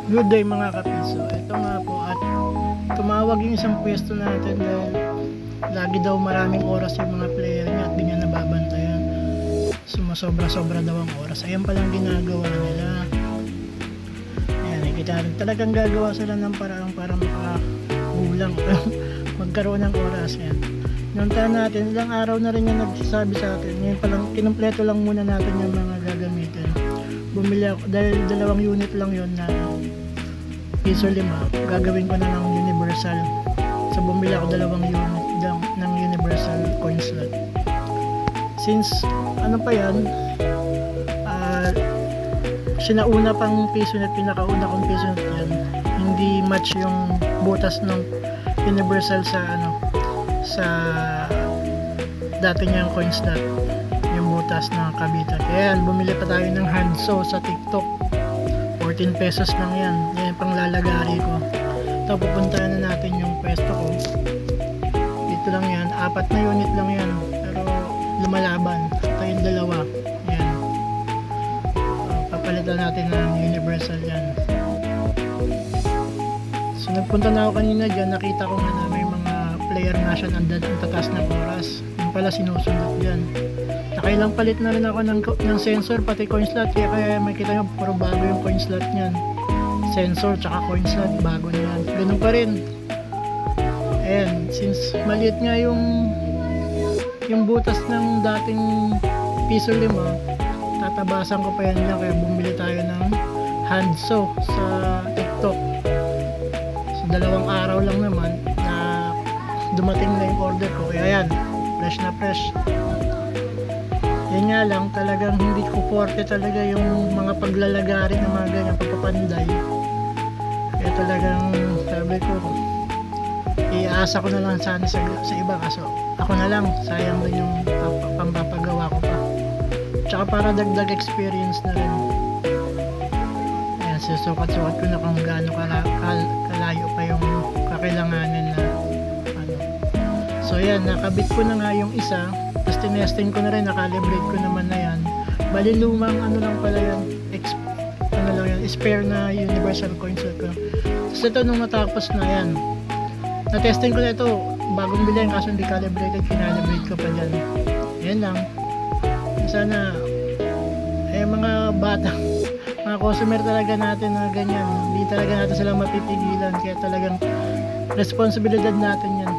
Good day mga kapiso. Ito nga po at tumawag yung isang pwesto natin dahil lagi daw maraming oras yung mga player niya at di niya nababantayan. Sumasobra-sobra daw ang oras. Ayan palang ginagawa nila. Ayan, nakikita rin. Talagang gagawa sila ng parang para makagulang magkaroon ng oras. Ayan. Nuntahan natin, ilang araw na rin yung nagsasabi sa atin. Ngayon palang, kinumpleto lang muna natin yung mga gagamitin. Bumili ako, dahil 2 unit lang yon na piso 5, gagawin ko na ng universal. So bumili ako 2 unit ng universal coin slot. Since ano pa yan, sinauna pang piso net, pinakauna kong piso net yan, hindi match yung butas ng universal sa sa dati niyang coin slot, yung butas ng kabitan. Kaya bumili pa tayo ng handsaw sa TikTok, 14 pesos lang yan. Yan pang lalagari ko. Ito, pupuntahan na natin yung pwesto ko. Dito lang yan, 4 na unit lang yan, pero lumalaban. Ito yung 2, yan. Papalitan natin ng universal yan. So nagpunta na ako kanina dyan, nakita ko nga na may mga player na siya ang tatas ng oras. Yung pala sinusunod dyan. Nakailang palit na rin ako ng sensor pati coin slot, kaya makita nyo puro bago yung coin slot nyan. Sensor tsaka coin slot bago na yan. Ganun pa rin. Ayan, since maliit nga yung butas ng dating piso 5, tatabasan ko pa yan niya, kaya bumili tayo ng handsaw sa TikTok. So 2 araw lang naman na dumating na yung order ko, kaya yan, fresh na fresh. Yan nga lang, talagang hindi ko forte talaga yung mga paglalagari ng mga ganyan, pagpapanday. Kaya talagang sabi ko, iasa ko na lang sana sa iba, kaso ako na lang, sayang din yung pampapagawa ko pa. Tsaka para dagdag experience na rin. Ayan, susukat-sukat ko na kung gaano kalayo pa yung kakailanganin na So yan, nakabit ko na nga yung isa, tapos tinesting ko na rin, nakalibrate ko naman na yan. Bali lumang lang pala yan, spare na universal coin slot ko. Tapos ito nung natapos na yan, na-testing ko na ito, bagong bilhin kaso hindi calibrated, kinalibrate ko pa dyan. Yan lang. Sana mga bata, mga customer talaga natin na ganyan, hindi talaga natin sila mapipigilan, kaya talagang responsibilidad natin yan.